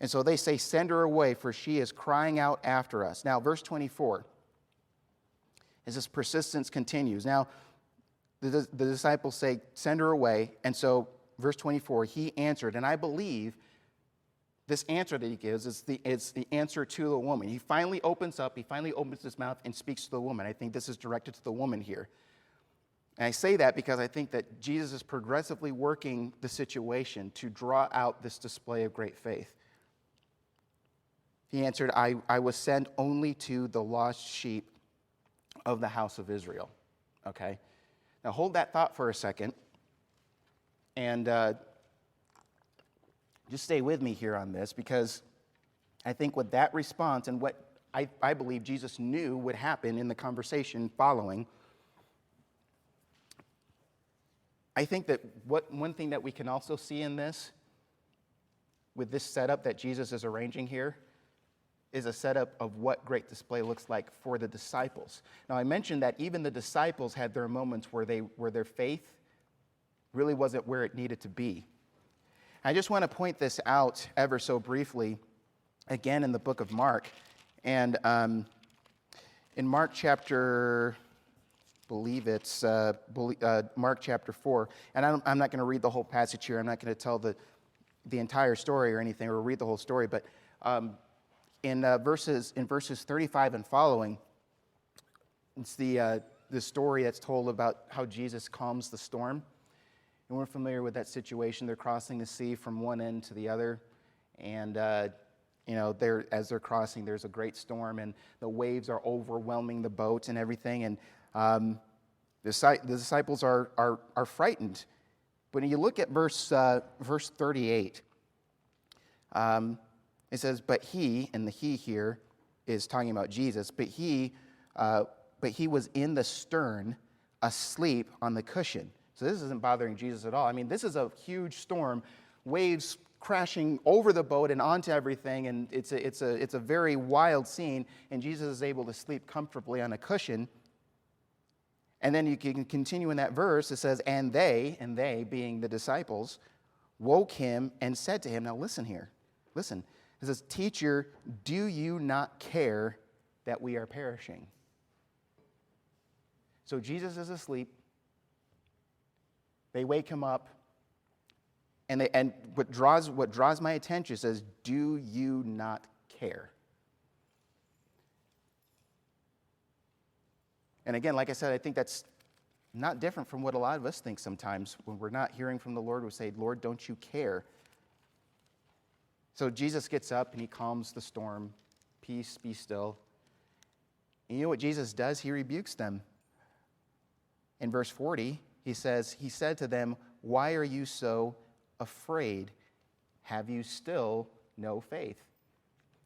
and so they say, send her away, for she is crying out after us. Now, verse 24, as this persistence continues. Now, the disciples say, send her away. And so, verse 24, he answered. And I believe this answer that he gives is the answer to the woman. He finally opens his mouth and speaks to the woman. I think this is directed to the woman here. And I say that because I think that Jesus is progressively working the situation to draw out this display of great faith. He answered, I was sent only to the lost sheep of the house of Israel. Okay? Now hold that thought for a second, and just stay with me here on this, because I think with that response and what I believe Jesus knew would happen in the conversation following, I think that one thing that we can also see in this, with this setup that Jesus is arranging here, is a setup of what great display looks like for the disciples. Now, I mentioned that even the disciples had their moments where their faith really wasn't where it needed to be. I just want to point this out ever so briefly, again in the book of Mark. And in Mark chapter, Mark chapter 4, and I'm not going to read the whole passage here. I'm not going to tell the entire story or anything, or read the whole story, but in verses 35 and following, it's the story that's told about how Jesus calms the storm. And we're familiar with that situation. They're crossing the sea from one end to the other, and as they're crossing, there's a great storm, and the waves are overwhelming the boat and everything. And the disciples are frightened. But when you look at verse 38. It says, but he, and the he here is talking about Jesus, but he was in the stern, asleep on the cushion. So this isn't bothering Jesus at all. I mean, this is a huge storm, waves crashing over the boat and onto everything, and it's a very wild scene, and Jesus is able to sleep comfortably on a cushion. And then you can continue in that verse. It says, and they being the disciples, woke him and said to him, now listen here, listen. It says, teacher, do you not care that we are perishing? So Jesus is asleep. They wake him up. And what draws my attention says, do you not care? And again, like I said, I think that's not different from what a lot of us think sometimes. When we're not hearing from the Lord, we say, Lord, don't you care? So Jesus gets up and he calms the storm. Peace, be still. And you know what Jesus does? He rebukes them. In verse 40, he said to them, why are you so afraid? Have you still no faith?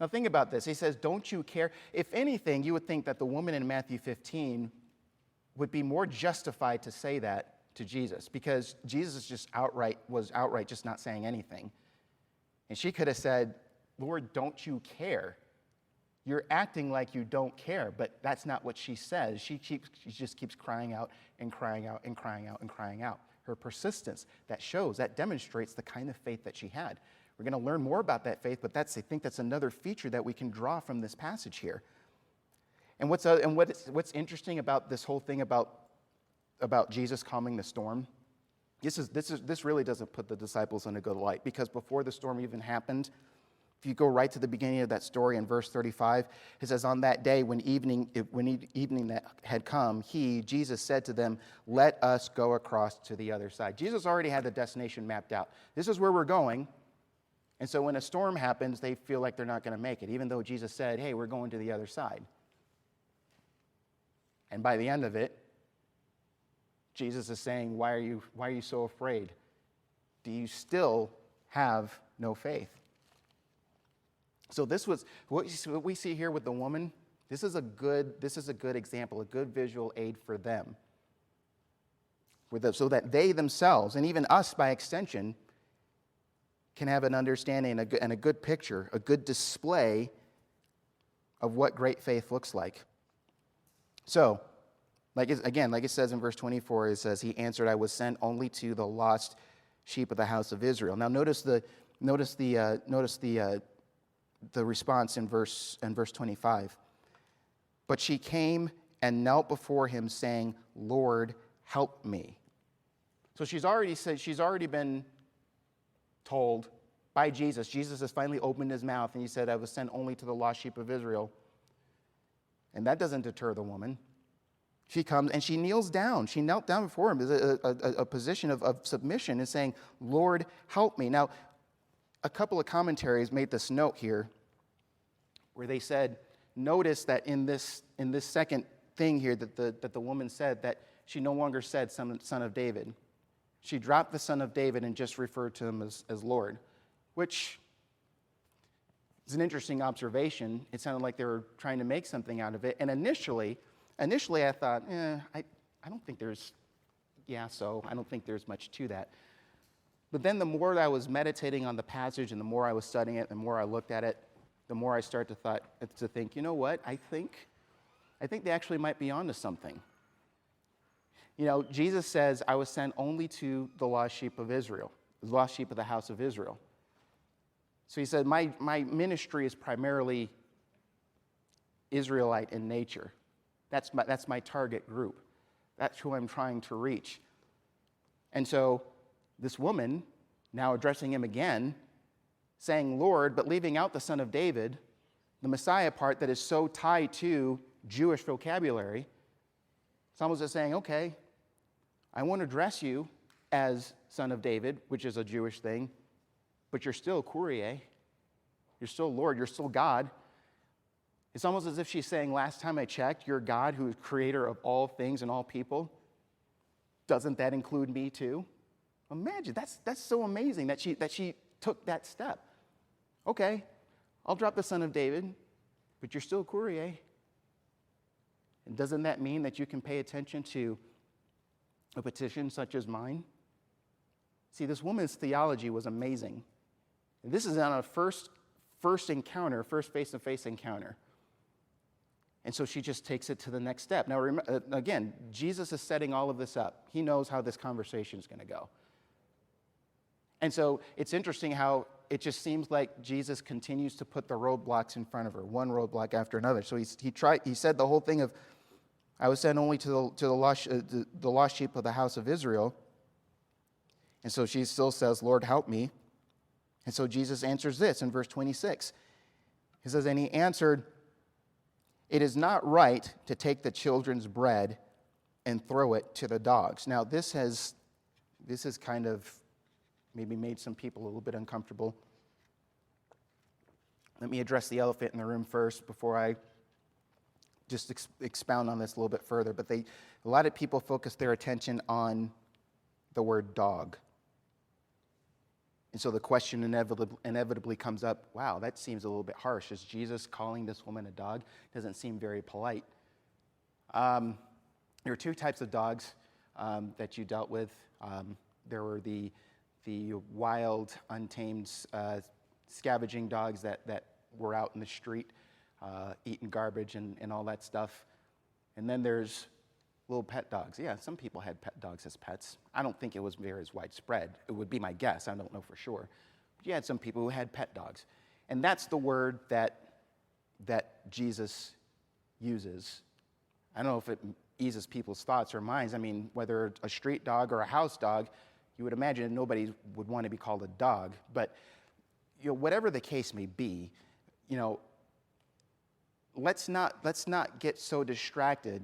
Now think about this. He says, don't you care? If anything, you would think that the woman in Matthew 15 would be more justified to say that to Jesus, because Jesus was outright just not saying anything. And she could have said, Lord, don't you care? You're acting like you don't care, but that's not what she says. She just keeps crying out and crying out and crying out and crying out. Her persistence, that demonstrates the kind of faith that she had. We're going to learn more about that faith, but I think that's another feature that we can draw from this passage here. And what's interesting about this whole thing about Jesus calming the storm, this really doesn't put the disciples in a good light, because before the storm even happened, if you go right to the beginning of that story in verse 35, it says, on that day when evening that had come, Jesus said to them, let us go across to the other side. Jesus already had the destination mapped out. This is where we're going. And so when a storm happens, they feel like they're not going to make it, even though Jesus said, hey, we're going to the other side. And by the end of it, Jesus is saying, why are you so afraid? Do you still have no faith? So this was what we see here with the woman. This is a good example, a good visual aid for them, so that they themselves, and even us by extension, can have an understanding and a good picture, a good display of what great faith looks like. So, like it says in verse 24, it says, he answered, I was sent only to the lost sheep of the house of Israel. Now notice the response in verse 25. But she came and knelt before him, saying, Lord, help me. So she's already been told by Jesus. Jesus has finally opened his mouth, and he said, I was sent only to the lost sheep of Israel. And that doesn't deter the woman. She comes and she kneels down. She knelt down before him. There's a position of submission and saying, Lord, help me. Now, a couple of commentaries made this note here where they said, notice that in this second thing here that the woman said, that she no longer said son of David. She dropped the son of David and just referred to him as Lord, which is an interesting observation. It sounded like they were trying to make something out of it. And initially I thought, I don't think there's much to that. But then the more that I was meditating on the passage and the more I was studying it, the more I looked at it, the more I started to think, you know what? I think they actually might be onto something. You know, Jesus says, I was sent only to the lost sheep of Israel, the lost sheep of the house of Israel. So he said, my ministry is primarily Israelite in nature. That's my target group. That's who I'm trying to reach. And so this woman, now addressing him again, saying, Lord, but leaving out the son of David, the Messiah part that is so tied to Jewish vocabulary, it's almost as saying, okay, I won't address you as son of David, which is a Jewish thing, but you're still Kyrie. You're still Lord. You're still God. It's almost as if she's saying, last time I checked, you're God who is creator of all things and all people. Doesn't that include me too? Imagine, that's so amazing that she took that step. Okay, I'll drop the son of David, but you're still Kyrie. And doesn't that mean that you can pay attention to a petition such as mine? See, this woman's theology was amazing. And this is on a first face-to-face encounter. And so she just takes it to the next step. Now, again, Jesus is setting all of this up. He knows how this conversation is going to go. And so it's interesting how it just seems like Jesus continues to put the roadblocks in front of her, one roadblock after another. So he said the whole thing of, I was sent only to the lost sheep of the house of Israel. And so she still says, Lord, help me. And so Jesus answers this in verse 26. He says, and he answered, it is not right to take the children's bread and throw it to the dogs. Now, this has kind of maybe made some people a little bit uncomfortable. Let me address the elephant in the room first before I just expound on this a little bit further. But a lot of people focus their attention on the word dog. And so the question inevitably comes up, wow, that seems a little bit harsh. Is Jesus calling this woman a dog? Doesn't seem very polite. There were two types of dogs that you dealt with. There were the wild, untamed, scavenging dogs that were out in the street. eating garbage and all that stuff. And then there's little pet dogs. Yeah, some people had pet dogs as pets. I don't think it was very as widespread. It would be my guess. I don't know for sure. But you had some people who had pet dogs. And that's the word that Jesus uses. I don't know if it eases people's thoughts or minds. I mean, whether a street dog or a house dog, you would imagine nobody would want to be called a dog. But whatever the case may be, let's not get so distracted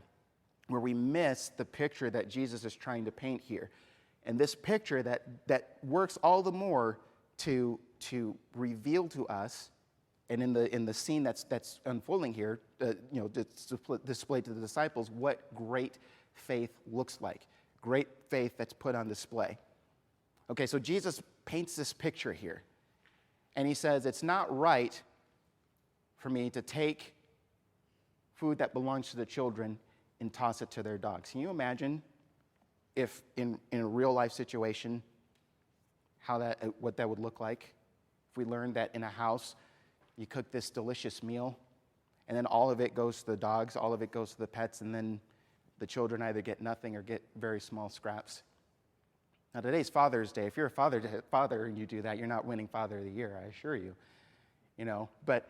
where we miss the picture that Jesus is trying to paint here. And this picture that works all the more to reveal to us, and in the scene that's unfolding here, displayed to the disciples what great faith looks like. Great faith that's put on display. Okay, so Jesus paints this picture here. And he says, it's not right for me to take food that belongs to the children and toss it to their dogs. Can you imagine if in a real life situation, what that would look like? If we learned that in a house, you cook this delicious meal, and then all of it goes to the dogs, all of it goes to the pets, and then the children either get nothing or get very small scraps. Now, today's Father's Day. If you're a father and you do that, you're not winning Father of the Year, I assure you. But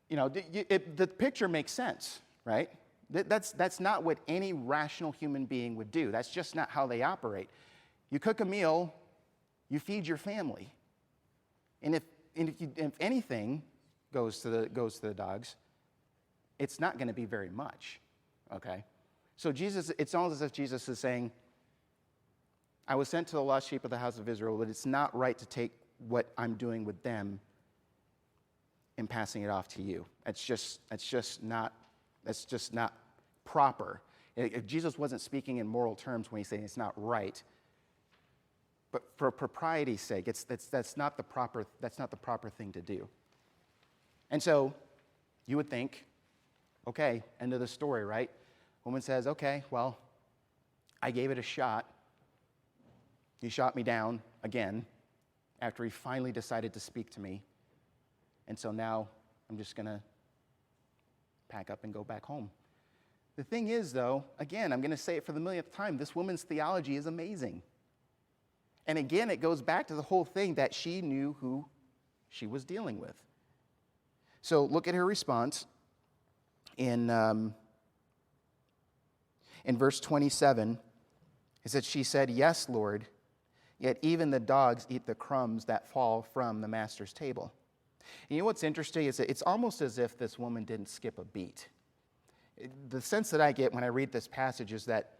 the picture makes sense, right? That's not what any rational human being would do. That's just not how they operate. You cook a meal, you feed your family, and if anything goes to the dogs, it's not going to be very much. Okay, so it's almost as if Jesus is saying, I was sent to the lost sheep of the house of Israel, but it's not right to take what I'm doing with them and passing it off to you. That's just not proper. If Jesus wasn't speaking in moral terms when he's saying it's not right, but for propriety's sake, that's not the proper thing to do. And so you would think, okay, end of the story, right? Woman says, okay, well, I gave it a shot. He shot me down again after he finally decided to speak to me. And so now I'm just going to pack up and go back home. The thing is, though, again, I'm going to say it for the millionth time, this woman's theology is amazing. And again, it goes back to the whole thing that she knew who she was dealing with. So look at her response in verse 27. It said, she said, yes, Lord, yet even the dogs eat the crumbs that fall from the master's table. And you know what's interesting is that it's almost as if this woman didn't skip a beat. The sense that I get when I read this passage is that,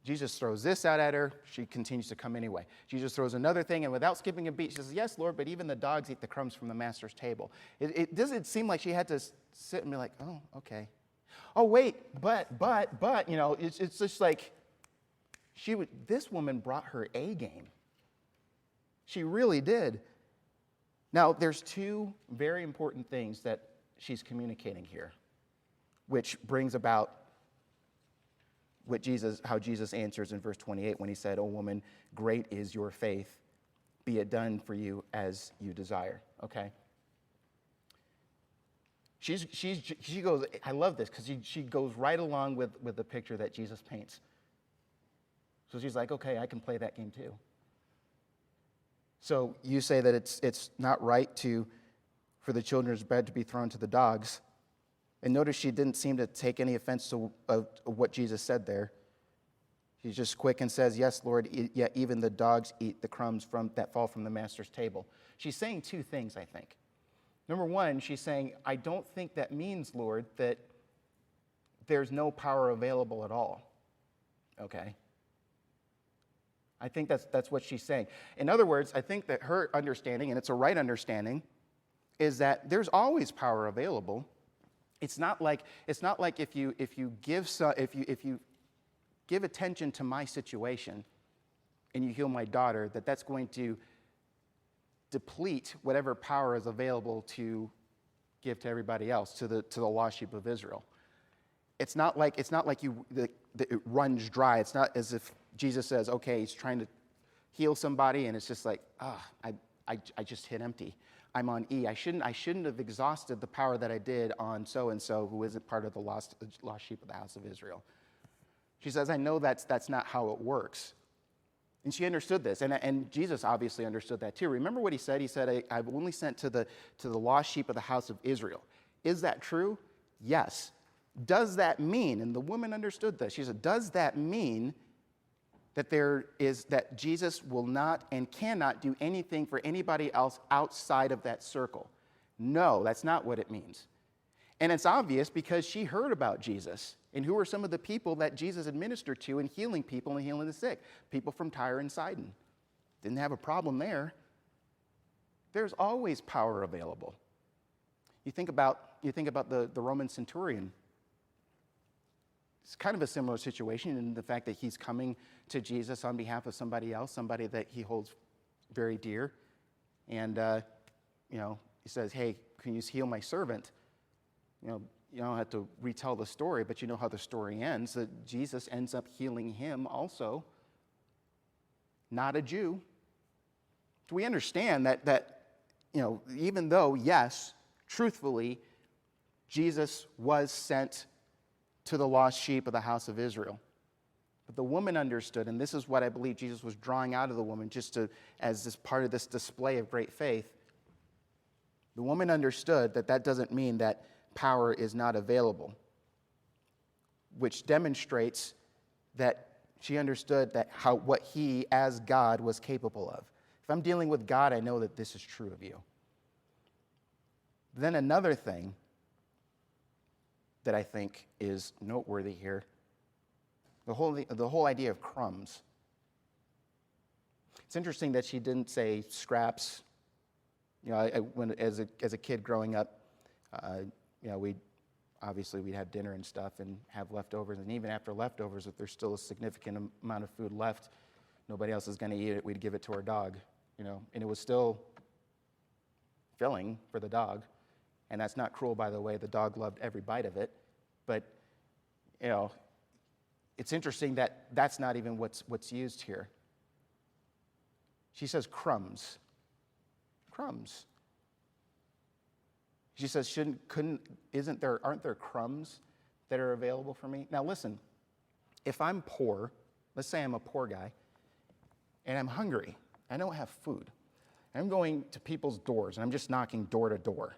Jesus throws this out at her, she continues to come anyway. Jesus throws another thing, and without skipping a beat, she says, yes, Lord, but even the dogs eat the crumbs from the master's table. It doesn't seem like she had to sit and be like, oh, okay. Oh, wait, but, it's just like, this woman brought her A game. She really did. Now, there's two very important things that she's communicating here, which brings about how Jesus answers in verse 28 when he said, "O woman, great is your faith. Be it done for you as you desire." Okay? She goes, I love this because she goes right along with the picture that Jesus paints. So she's like, okay, I can play that game too. So you say that it's not right for the children's bread to be thrown to the dogs. And notice she didn't seem to take any offense to what Jesus said there. She's just quick and says, yes, Lord, yet even the dogs eat the crumbs that fall from the master's table. She's saying two things, I think. Number one, she's saying, I don't think that means, Lord, that there's no power available at all. Okay? I think that's what she's saying. In other words, I think that her understanding, and it's a right understanding, is that there's always power available. It's not like if you give attention to my situation and you heal my daughter, that's going to deplete whatever power is available to give to everybody else, to the lost sheep of Israel. It's not like it runs dry. It's not as if Jesus says, okay, he's trying to heal somebody and it's just like, I just hit empty. I'm on E. I shouldn't have exhausted the power that I did on so-and-so who isn't part of the lost sheep of the house of Israel. She says, I know that's not how it works. And she understood this, and Jesus obviously understood that too. Remember what he said? He said, I've only sent to the lost sheep of the house of Israel. Is that true? Yes. Does that mean, and the woman understood this, she said, does that mean that Jesus will not and cannot do anything for anybody else outside of that circle? No, that's not what it means. And it's obvious because she heard about Jesus. And who are some of the people that Jesus administered to in healing people and healing the sick? People from Tyre and Sidon. Didn't have a problem there. There's always power available. You think about the Roman centurion. It's kind of a similar situation in the fact that he's coming to Jesus on behalf of somebody else, somebody that he holds very dear. And, he says, hey, can you heal my servant? You don't have to retell the story, but you know how the story ends. That Jesus ends up healing him also. Not a Jew. So we understand that even though, yes, truthfully, Jesus was sent to the lost sheep of the house of Israel. But the woman understood, and this is what I believe Jesus was drawing out of the woman as this part of this display of great faith. The woman understood that doesn't mean that power is not available, which demonstrates that she understood what he, as God, was capable of. If I'm dealing with God, I know that this is true of you. Then another thing that I think is noteworthy here, the whole idea of crumbs. It's interesting that she didn't say scraps. As a kid growing up, we'd have dinner and stuff and have leftovers, and even after leftovers, if there's still a significant amount of food left, nobody else is going to eat it, we'd give it to our dog, and it was still filling for the dog. And that's not cruel, by the way. The dog loved every bite of it. But, it's interesting that that's not even what's used here. She says crumbs. Crumbs. She says, aren't there crumbs that are available for me? Now listen, if I'm poor, let's say I'm a poor guy, and I'm hungry, I don't have food, and I'm going to people's doors, and I'm just knocking door to door,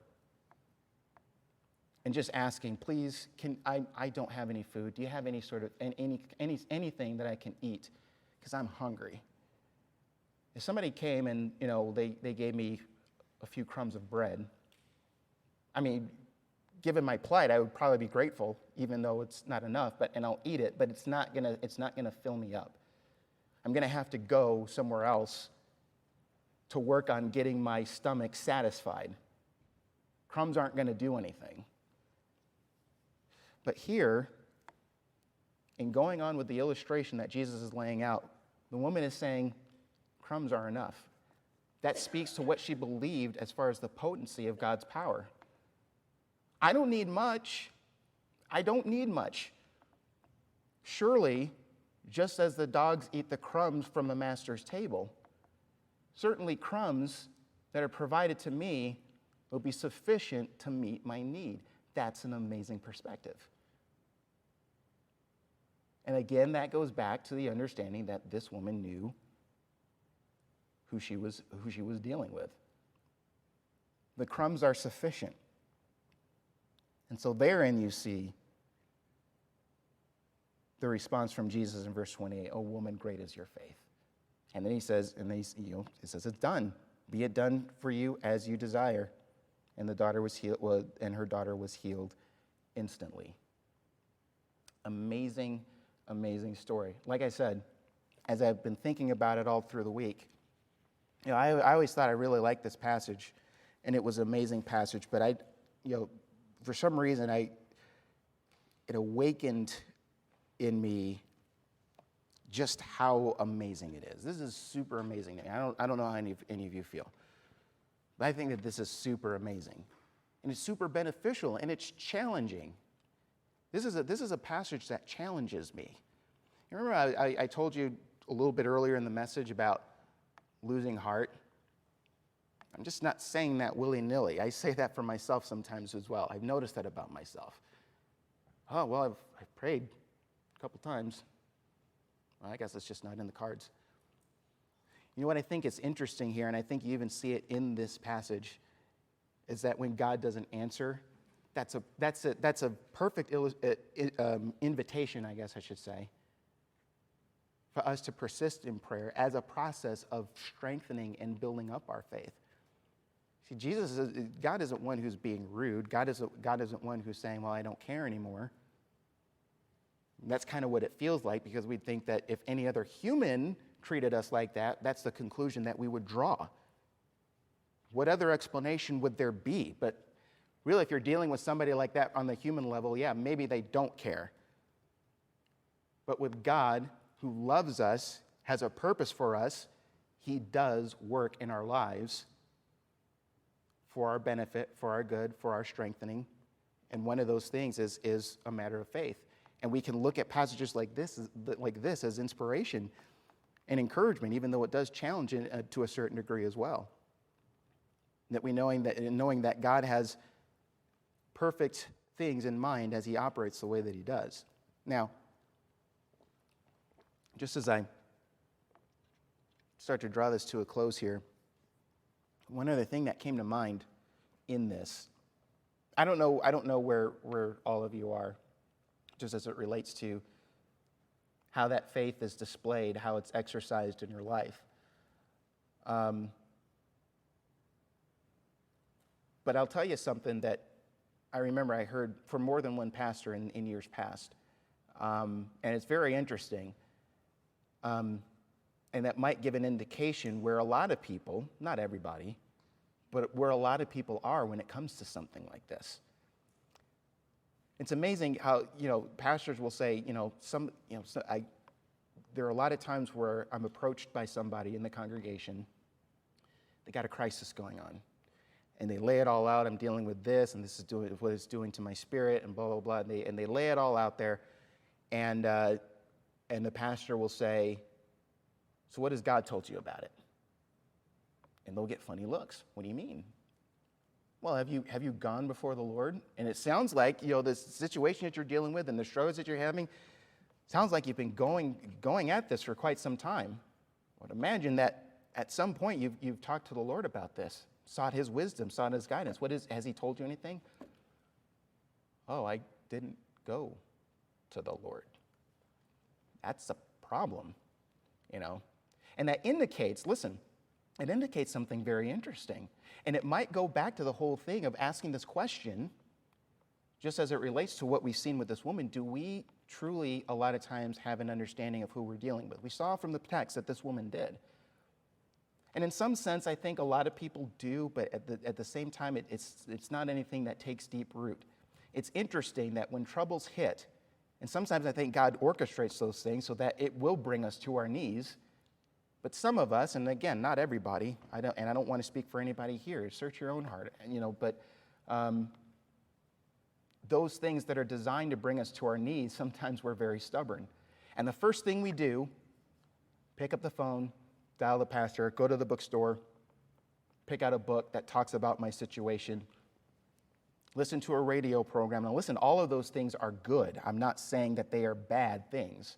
and just asking, please, I don't have any food. Do you have any sort of anything that I can eat? Because I'm hungry. If somebody came and they gave me a few crumbs of bread, given my plight, I would probably be grateful, even though it's not enough. And I'll eat it, but it's not gonna fill me up. I'm gonna have to go somewhere else to work on getting my stomach satisfied. Crumbs aren't gonna do anything. But here, in going on with the illustration that Jesus is laying out, the woman is saying, crumbs are enough. That speaks to what she believed as far as the potency of God's power. I don't need much. I don't need much. Surely, just as the dogs eat the crumbs from the master's table, certainly crumbs that are provided to me will be sufficient to meet my need. That's an amazing perspective. And again, that goes back to the understanding that this woman knew who she was dealing with. The crumbs are sufficient. And so therein you see the response from Jesus in verse 28, "O woman, great is your faith." And then he says, it says, "It's done. Be it done for you as you desire." And her daughter was healed instantly. Amazing, amazing story. Like I said, as I've been thinking about it all through the week, I always thought I really liked this passage, and it was an amazing passage. But for some reason, it awakened in me just how amazing it is. This is super amazing. I don't know how any of you feel, but I think that this is super amazing, and it's super beneficial, and it's challenging. This is a passage that challenges me. You remember I told you a little bit earlier in the message about losing heart? I'm just not saying that willy-nilly. I say that for myself sometimes as well. I've noticed that about myself. Oh, well, I've prayed a couple times. Well, I guess it's just not in the cards. You know what I think is interesting here, and I think you even see it in this passage, is that when God doesn't answer, that's a perfect invitation, I guess I should say, for us to persist in prayer as a process of strengthening and building up our faith. See, God isn't one who's being rude. God isn't one who's saying, well, I don't care anymore. That's kind of what it feels like, because we think that if any other human treated us like that, that's the conclusion that we would draw. What other explanation would there be? But really, if you're dealing with somebody like that on the human level, yeah, maybe they don't care. But with God, who loves us, has a purpose for us, he does work in our lives for our benefit, for our good, for our strengthening. And one of those things is a matter of faith. And we can look at passages like this as inspiration and encouragement, even though it does challenge it to a certain degree as well. That knowing that God has perfect things in mind as he operates the way that he does. Now, just as I start to draw this to a close here, one other thing that came to mind in this, I don't know where all of you are, just as it relates to how that faith is displayed, how it's exercised in your life. But I'll tell you something that I remember I heard from more than one pastor in years past. And it's very interesting. And that might give an indication where a lot of people, not everybody, but where a lot of people are when it comes to something like this. It's amazing how, pastors will say, there are a lot of times where I'm approached by somebody in the congregation. They got a crisis going on. And they lay it all out. I'm dealing with this, and this is what it's doing to my spirit, and blah, blah, blah. And they lay it all out there. And the pastor will say, so what has God told you about it? And they'll get funny looks. What do you mean? Well, have you gone before the Lord? And it sounds like, this situation that you're dealing with and the struggles that you're having, sounds like you've been going at this for quite some time. I would imagine that at some point you've talked to the Lord about this, sought his wisdom, sought his guidance. Has he told you anything? Oh, I didn't go to the Lord. That's a problem, And that indicates something very interesting. And it might go back to the whole thing of asking this question, just as it relates to what we've seen with this woman. Do we truly, a lot of times, have an understanding of who we're dealing with? We saw from the text that this woman did. And in some sense, I think a lot of people do, but at the same time, it's not anything that takes deep root. It's interesting that when troubles hit, and sometimes I think God orchestrates those things so that it will bring us to our knees. But some of us, and again, not everybody, I don't want to speak for anybody here, search your own heart, but those things that are designed to bring us to our knees, sometimes we're very stubborn. And the first thing we do, pick up the phone, dial the pastor, go to the bookstore, pick out a book that talks about my situation, listen to a radio program. Now listen, all of those things are good. I'm not saying that they are bad things.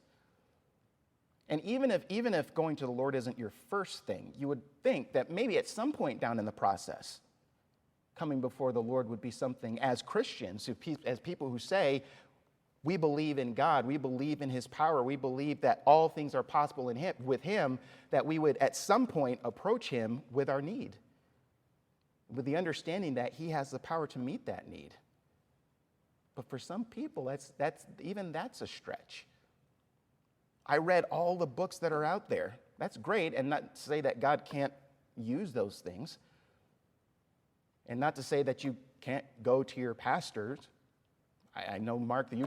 And even if going to the Lord isn't your first thing, you would think that maybe at some point down in the process, coming before the Lord would be something as Christians, as people who say, we believe in God, we believe in his power, we believe that all things are possible with him, that we would at some point approach him with our need, with the understanding that he has the power to meet that need. But for some people, that's a stretch. I read all the books that are out there. That's great, and not to say that God can't use those things, and not to say that you can't go to your pastors. I know, Mark, that you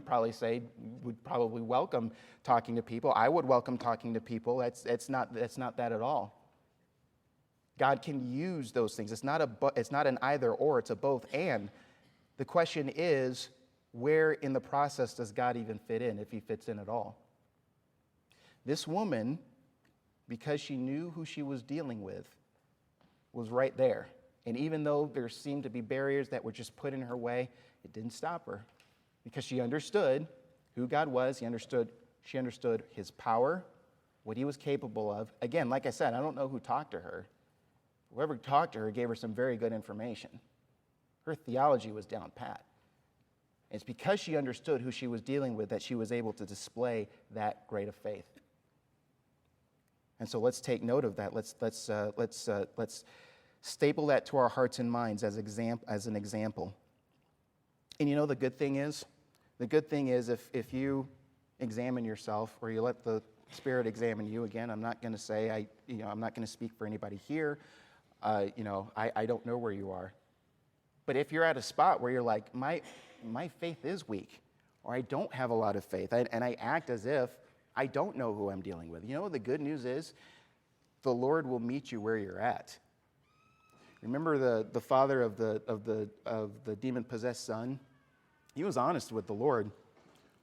would probably welcome talking to people. I would welcome talking to people. It's not that at all. God can use those things. It's not an either or. It's a both and. The question is, where in the process does God even fit in, if he fits in at all? This woman, because she knew who she was dealing with, was right there. And even though there seemed to be barriers that were just put in her way, it didn't stop her because she understood who God was. She understood his power, what he was capable of. Again, like I said, I don't know who talked to her. Whoever talked to her gave her some very good information. Her theology was down pat. It's because she understood who she was dealing with that she was able to display that great of faith. And so let's take note of that. Let's staple that to our hearts and minds as an example. And you know the good thing is? The good thing is if you examine yourself or you let the Spirit examine you, again, I'm not going to say, I'm not going to speak for anybody here. I don't know where you are. But if you're at a spot where you're like, my faith is weak, or I don't have a lot of faith, and I act as if I don't know who I'm dealing with. You know what the good news is? The Lord will meet you where you're at. Remember the father of the demon-possessed son? He was honest with the Lord.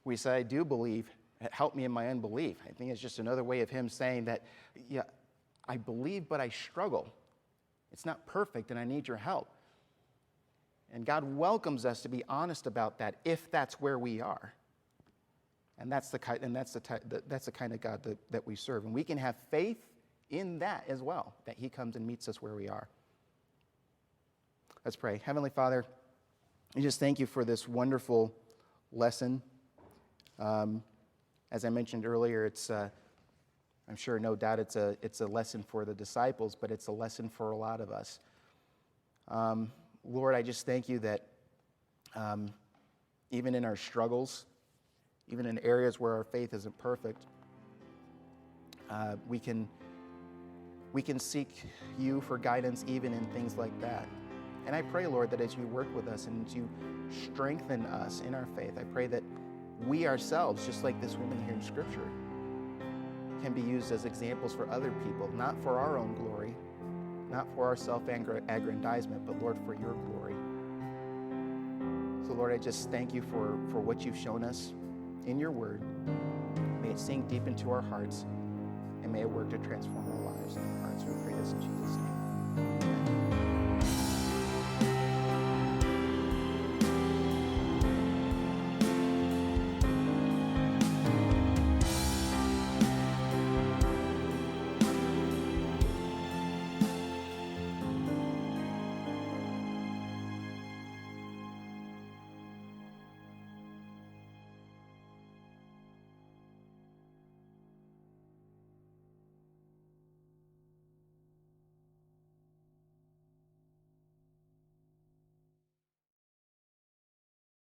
We said, I do believe. Help me in my unbelief. I think it's just another way of him saying that, yeah, I believe, but I struggle. It's not perfect, and I need your help. And God welcomes us to be honest about that if that's where we are. And that's the kind of God that we serve. And we can have faith in that as well, that he comes and meets us where we are. Let's pray. Heavenly Father, we just thank you for this wonderful lesson. As I mentioned earlier, it's I'm sure, no doubt, it's a lesson for the disciples, but it's a lesson for a lot of us. Lord, I just thank you that even in our struggles, even in areas where our faith isn't perfect, we can seek you for guidance even in things like that. And I pray, Lord, that as you work with us and as you strengthen us in our faith, I pray that we ourselves, just like this woman here in Scripture, can be used as examples for other people, not for our own glory, not for our self-aggrandizement, but, Lord, for your glory. So, Lord, I just thank you for what you've shown us in your word. May it sink deep into our hearts, and may it work to transform our lives and our hearts. We pray this in Jesus' name. Amen.